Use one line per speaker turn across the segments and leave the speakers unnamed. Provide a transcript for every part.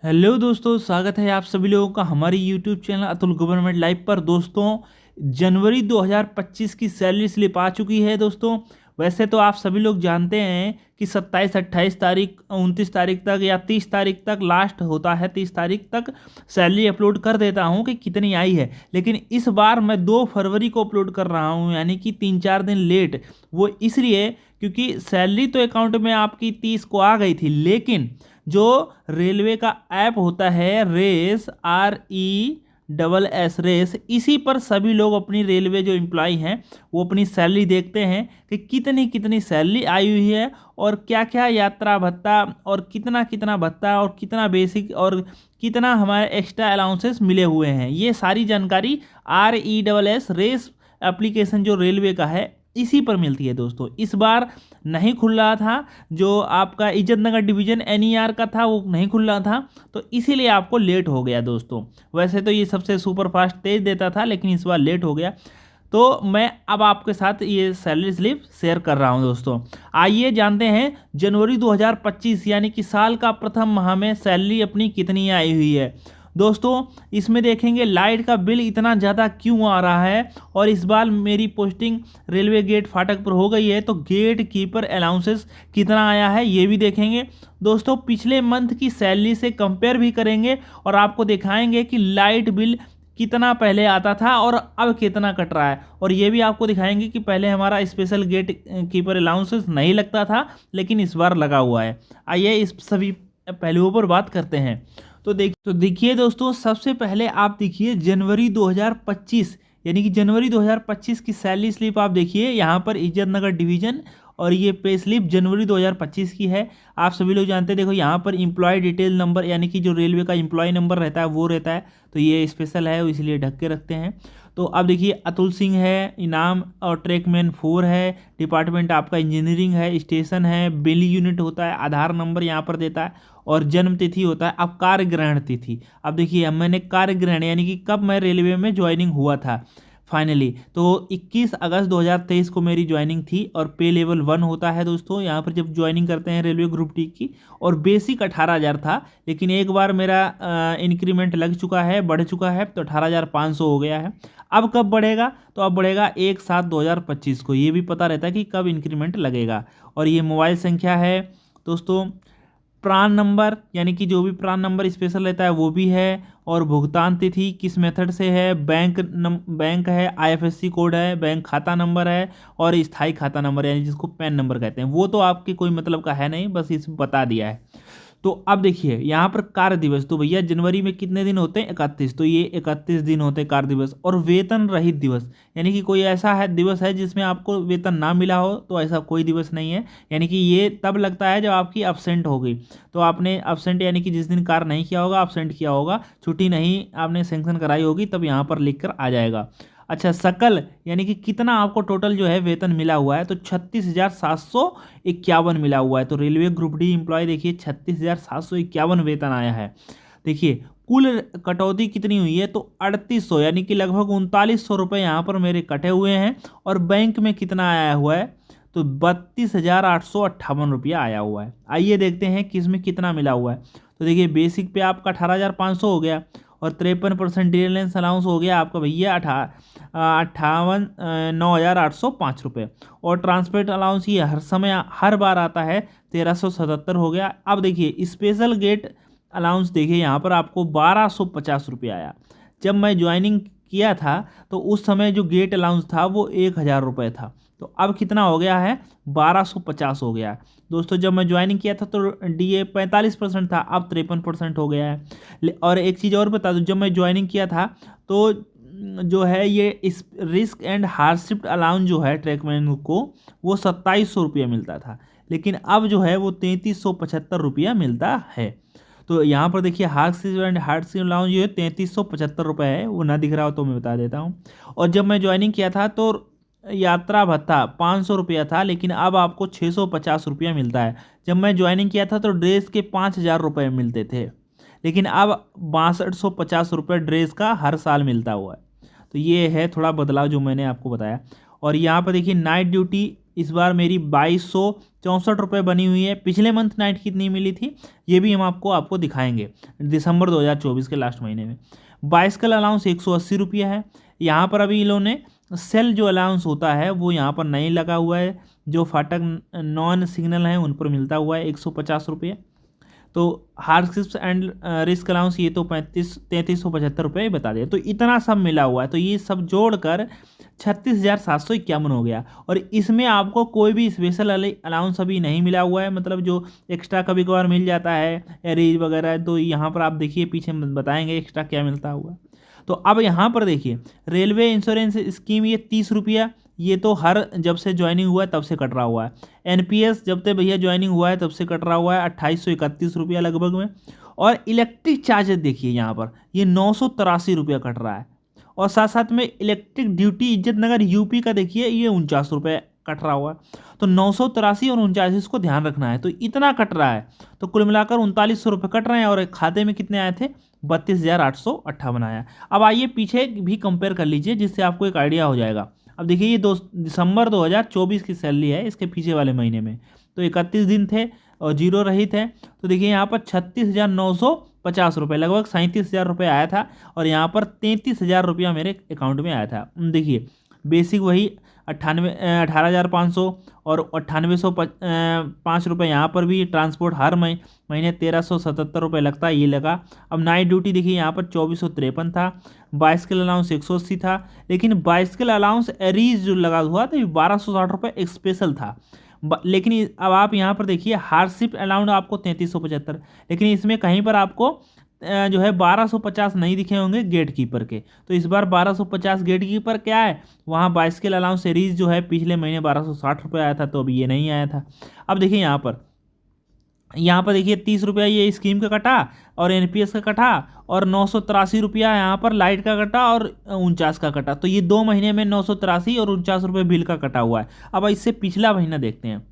Hello दोस्तों, स्वागत है आप सभी लोगों का हमारी YouTube channel Atul government live पर। दोस्तों, जनवरी 2025 की सैलरी स्लिप आ चुकी है। दोस्तों, वैसे तो आप सभी लोग जानते हैं कि 27, 28 तारीख, 29 तारीख तक या 30 तारीख तक लास्ट होता है। 30 तारीख तक सैलरी अपलोड कर देता हूं कि कितनी आई है, लेकिन इस बार मैं 2 फरवरी को अपलोड कर रहा हूं, यानी कि 3-4 दिन लेट। वो इसलिए क्योंकि सैलरी तो अकाउंट में आपकी 30 को आ गई थी, लेकिन जो रेलवे का ऐप होता है रेस, RESS रेस, इसी पर सभी लोग अपनी रेलवे जो एम्प्लॉय हैं वो अपनी सैलरी देखते हैं कि कितनी कितनी सैलरी आई हुई है और क्या क्या यात्रा भत्ता और कितना कितना भत्ता और कितना बेसिक और कितना हमारे एक्स्ट्रा अलाउंसेस मिले हुए हैं। ये सारी जानकारी RESS रेस एप्लीकेशन जो रेलवे का है इसी पर मिलती है। दोस्तों, इस बार नहीं खुल रहा था, जो आपका इज्जत नगर डिवीजन NER का था वो नहीं खुल रहा था, तो इसीलिए आपको लेट हो गया। दोस्तों, वैसे तो ये सबसे सुपर फास्ट तेज देता था, लेकिन इस बार लेट हो गया। तो मैं अब आपके साथ ये सैलरी स्लिप शेयर कर रहा हूं। दोस्तों, आइए जानते हैं जनवरी 2025 यानी कि साल का प्रथम माह में सैलरी अपनी कितनी आई हुई है। दोस्तों, इसमें देखेंगे लाइट का बिल इतना ज़्यादा क्यों आ रहा है, और इस बार मेरी पोस्टिंग रेलवे गेट फाटक पर हो गई है, तो गेट कीपर अलाउंसेस कितना आया है ये भी देखेंगे। दोस्तों, पिछले मंथ की सैलरी से कंपेयर भी करेंगे और आपको दिखाएंगे कि लाइट बिल कितना पहले आता था और अब कितना कट रहा है, और ये भी आपको दिखाएंगे कि पहले हमारा स्पेशल गेट कीपर अलाउंसेस नहीं लगता था, लेकिन इस बार लगा हुआ है। आइए इस सभी पहलुओं पर बात करते हैं। तो देखिए दोस्तों, सबसे पहले आप देखिए जनवरी 2025, यानी कि जनवरी 2025 की सैलरी स्लिप आप देखिए। यहाँ पर इज्जत नगर डिवीजन और ये पे स्लिप जनवरी 2025 की है। आप सभी लोग जानते हैं, देखो यहाँ पर एम्प्लॉय डिटेल नंबर, यानी कि जो रेलवे का एम्प्लॉय नंबर रहता है वो रहता है, तो ये स्पेशल है इसलिए ढक के रखते हैं। तो अब देखिए अतुल सिंह है, इनाम और ट्रैकमैन 4 है, डिपार्टमेंट आपका इंजीनियरिंग है, स्टेशन है, बिल यूनिट होता है, आधार नंबर यहाँ पर देता है, और जन्म तिथि होता है। अब कार्य ग्रहण तिथि, अब देखिए मैंने कार्य ग्रहण यानी कि कब मैं रेलवे में ज्वाइनिंग हुआ था फाइनली, तो 21 अगस्त 2023 को मेरी ज्वाइनिंग थी, और पे लेवल 1 होता है। दोस्तों, यहाँ पर जब ज्वाइनिंग करते हैं रेलवे ग्रुप डी की, और बेसिक 18,000 था, लेकिन एक बार मेरा इंक्रीमेंट लग चुका है, बढ़ चुका है, तो 18,500 हो गया है। अब कब बढ़ेगा, तो अब बढ़ेगा 1/7/2025 को। ये भी पता रहता है कि कब इंक्रीमेंट लगेगा। और ये मोबाइल संख्या है। दोस्तों, प्रान नंबर, यानी कि जो भी प्रान नंबर स्पेशल रहता है वो भी है, और भुगतान तिथि किस मेथड से है, बैंक है, IFSC कोड है, बैंक खाता नंबर है, और स्थायी खाता नंबर यानी जिसको पैन नंबर कहते हैं, वो तो आपके कोई मतलब का है नहीं, बस इस बता दिया है। तो अब देखिए यहाँ पर कार्य दिवस, तो भैया जनवरी में कितने दिन होते हैं, 31, तो ये 31 दिन होते हैं कार्य दिवस। और वेतन रहित दिवस, यानी कि कोई ऐसा है दिवस है जिसमें आपको वेतन ना मिला हो, तो ऐसा कोई दिवस नहीं है। यानी कि ये तब लगता है जब आपकी अब्सेंट हो गई, तो आपने अब्सेंट यानी कि जिस दिन कार्य नहीं किया होगा, अब्सेंट किया होगा, छुट्टी नहीं आपने सेंक्शन कराई होगी, तब यहाँ पर लिख कर आ जाएगा। अच्छा, सकल यानी कि कितना आपको टोटल जो है वेतन मिला हुआ है, तो 36,751 मिला हुआ है। तो रेलवे ग्रुप डी एम्प्लॉय देखिए 36,751 वेतन आया है। देखिए कुल कटौती कितनी हुई है, तो 3800 यानी कि लगभग 3900 रुपये यहाँ पर मेरे कटे हुए हैं। और बैंक में कितना आया हुआ है, तो 32,858 रुपया आया हुआ है। आइए देखते हैं किस में कितना मिला हुआ है। तो देखिए बेसिक पे आपका 18,500 हो गया, और 53% डिलेंस अलाउंस हो गया आपका भैया 9,805 रुपये। और ट्रांसपोर्ट अलाउंस ये हर समय हर बार आता है, 1,377 हो गया। अब देखिए स्पेशल गेट अलाउंस देखिए यहाँ पर आपको 1,250 रुपये आया। जब मैं ज्वाइनिंग किया था तो उस समय जो गेट अलाउंस था वो 1,000 रुपये था, तो अब कितना हो गया है, 1,250 हो गया है। दोस्तों, जब मैं ज्वाइनिंग किया था तो DA 45% था, अब 53% हो गया है। और एक चीज़ और बता दूं, जब मैं ज्वाइनिंग किया था तो जो है ये इस रिस्क एंड हार्डशिप अलाउंस जो है ट्रैकमैन को, वो 2,700 रुपया मिलता था, लेकिन अब जो है वो 3,375 रुपया मिलता है। तो यहाँ पर देखिए हार्डशिप एंड हार्डशिप अलाउंस जो है 3,375 रुपये है, वो ना दिख रहा हो तो मैं बता देता हूँ। और जब मैं ज्वाइनिंग किया था तो यात्रा भत्ता 500 रुपया था, लेकिन अब आपको 650 रुपया मिलता है। जब मैं ज्वाइनिंग किया था तो ड्रेस के 5,000 रुपये मिलते थे, लेकिन अब 6250 रुपये ड्रेस का हर साल मिलता हुआ है। तो ये है थोड़ा बदलाव जो मैंने आपको बताया। और यहाँ पर देखिए नाइट ड्यूटी इस बार मेरी 2264 रुपये बनी हुई है। पिछले मंथ नाइट कितनी मिली थी ये भी हम आपको दिखाएंगे दिसंबर 2024 के लास्ट महीने में। बाइसिकल अलाउंस 180 रुपया है। यहाँ पर अभी इन्होंने सेल जो अलाउंस होता है वो यहाँ पर नहीं लगा हुआ है, जो फाटक नॉन सिग्नल हैं उन पर मिलता हुआ है 150 रुपये। तो हार्डशिप्स एंड रिस्क अलाउंस ये तो 3375 रुपये बता दिया। तो इतना सब मिला हुआ है, तो ये सब जोड़कर 36,751 हो गया। और इसमें आपको कोई भी स्पेशल अलाउंस अभी नहीं मिला हुआ है, मतलब जो एक्स्ट्रा कभी कभार मिल जाता है एरीज वगैरह, तो यहाँ पर आप देखिए पीछे बताएंगे एक्स्ट्रा क्या मिलता हुआ। तो अब यहाँ पर देखिए रेलवे इंश्योरेंस स्कीम ये 30 रुपया, ये तो हर जब से ज्वाइनिंग हुआ है तब से कट रहा हुआ है। एनपीएस जब से भैया ज्वाइनिंग हुआ है तब से कट रहा हुआ है 2831 रुपया लगभग में। और इलेक्ट्रिक चार्जेस देखिए यहाँ पर ये 983 रुपया कट रहा है। और साथ साथ में इलेक्ट्रिक ड्यूटी इज्जतनगर यूपी का देखिए ये 49 रुपये कट रहा हुआ है। तो 983 और 49 को ध्यान रखना है, तो इतना कट रहा है। तो कुल मिलाकर 3900 रुपये कट रहे हैं और खाते में कितने आए थे 32,858 आया। अब आइए पीछे भी कंपेयर कर लीजिए जिससे आपको एक आइडिया हो जाएगा। अब देखिए ये दिसंबर 2024 की सैलरी है इसके पीछे वाले महीने में, तो 31 दिन थे और जीरो रहित है। तो देखिए यहाँ पर 36,950 रुपये लगभग 37,000 रुपये आया था और यहाँ पर 33,000 रुपया मेरे अकाउंट में आया था। देखिए बेसिक वही 18,500 और 9805 रुपये यहाँ पर भी। ट्रांसपोर्ट हर महीने 1,377 रुपये लगता है, ये लगा। अब नाइट ड्यूटी देखिए यहाँ पर 2,453 था। बाइसिकल अलाउंस 180 था, लेकिन बाइसिकल अलाउंस एरीज जो लगा हुआ था 1,260 रुपये एक स्पेशल था। लेकिन अब आप यहाँ पर देखिए हार्डशिप अलाउंस आपको 3,375, लेकिन इसमें कहीं पर आपको जो है 1,250 नहीं दिखे होंगे गेट कीपर के। तो इस बार 1,250 गेट कीपर क्या है, वहाँ बाइसिकल अलाउंस सीरीज जो है पिछले महीने 1,260 रुपये आया था, तो अभी ये नहीं आया था। अब देखिए यहाँ पर देखिए 30 रुपया ये स्कीम का कटा और एनपीएस का कटा और 983 रुपया यहाँ पर लाइट का कटा और 49 का कटा। तो ये 2 महीने में 983 और 49 रुपये बिल का कटा हुआ है। अब इससे पिछला महीना देखते हैं।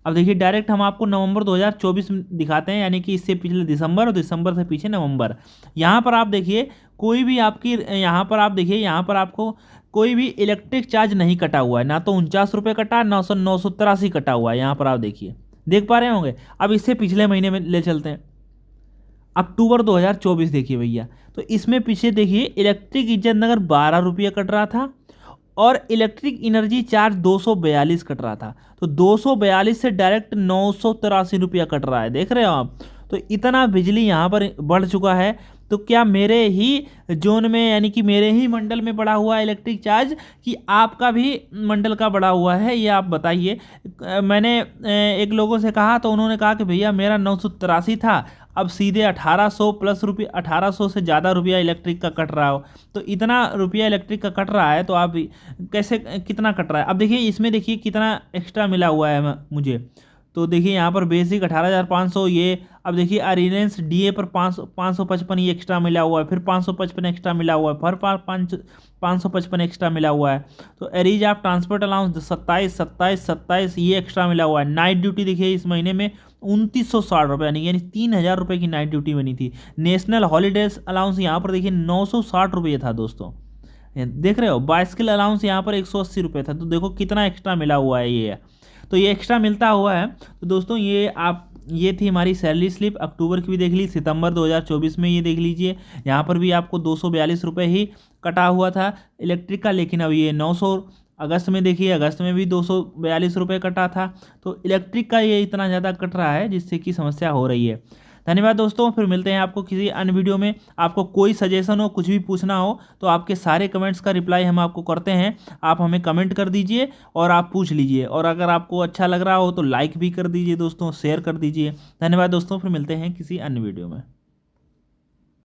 अब देखिए डायरेक्ट हम आपको नवंबर 2024 में दिखाते हैं, यानी कि इससे पिछले दिसंबर और दिसंबर से पीछे नवंबर। यहाँ पर आप देखिए कोई भी आपकी यहाँ पर आप देखिए यहाँ पर आपको कोई भी इलेक्ट्रिक चार्ज नहीं कटा हुआ है, ना तो 49 रुपये कटा 983 कटा हुआ है। यहाँ पर आप देखिए देख पा रहे होंगे। अब इससे पिछले महीने में ले चलते हैं, अक्टूबर 2024 देखिए भैया। तो इसमें पीछे देखिए इलेक्ट्रिक इज्जतनगर 12 रुपये कट रहा था और इलेक्ट्रिक एनर्जी चार्ज 242 कट रहा था। तो 242 से डायरेक्ट 983 रुपया कट रहा है, देख रहे हो आप। तो इतना बिजली यहाँ पर बढ़ चुका है। तो क्या मेरे ही जोन में यानी कि मेरे ही मंडल में बढ़ा हुआ है इलेक्ट्रिक चार्ज कि आपका भी मंडल का बढ़ा हुआ है, ये आप बताइए। मैंने एक लोगों से कहा तो उन्होंने कहा कि भैया मेरा 983 था, अब सीधे 1800 प्लस रुपये 1800 से ज़्यादा रुपया इलेक्ट्रिक का कट रहा हो। तो इतना रुपया इलेक्ट्रिक का कट रहा है तो आप कैसे कितना कट रहा है। अब देखिए इसमें देखिए कितना एक्स्ट्रा मिला हुआ है मुझे। तो देखिए यहाँ पर बेसिक 18,500 ये। अब देखिए अरेनेंस डीए पर 555 ये एक्स्ट्रा मिला हुआ है, फिर 555 एक्स्ट्रा मिला हुआ है, फिर 555 एक्स्ट्रा मिला हुआ है। तो एरीज ऑफ ट्रांसपोर्ट अलाउंस 27 ये एक्स्ट्रा मिला हुआ है। नाइट ड्यूटी देखिए इस महीने में 2,960 रुपये यानी 3,000 रुपये की नाइट ड्यूटी बनी थी। नेशनल हॉलीडेज अलाउंस यहाँ पर देखिए 960 रुपये था दोस्तों, देख रहे हो। बाइसिकल अलाउंस यहाँ पर 180 रुपये था। तो देखो कितना एक्स्ट्रा मिला हुआ है ये। तो ये एक्स्ट्रा मिलता हुआ है। तो दोस्तों ये थी हमारी सैलरी स्लिप। अक्टूबर की भी देख ली, सितंबर 2024 में ये देख लीजिए। यहाँ पर भी आपको 242 रुपये ही कटा हुआ था इलेक्ट्रिक का, लेकिन अब ये 900। अगस्त में देखिए, अगस्त में भी 242 रुपये कटा था। तो इलेक्ट्रिक का ये इतना ज़्यादा कट रहा है जिससे कि समस्या हो रही है। धन्यवाद दोस्तों, फिर मिलते हैं आपको किसी अन्य वीडियो में। आपको कोई सजेशन हो, कुछ भी पूछना हो तो आपके सारे कमेंट्स का रिप्लाई हम आपको करते हैं। आप हमें कमेंट कर दीजिए और आप पूछ लीजिए, और अगर आपको अच्छा लग रहा हो तो लाइक भी कर दीजिए दोस्तों, शेयर कर दीजिए। धन्यवाद दोस्तों, फिर मिलते हैं किसी अन्य वीडियो में।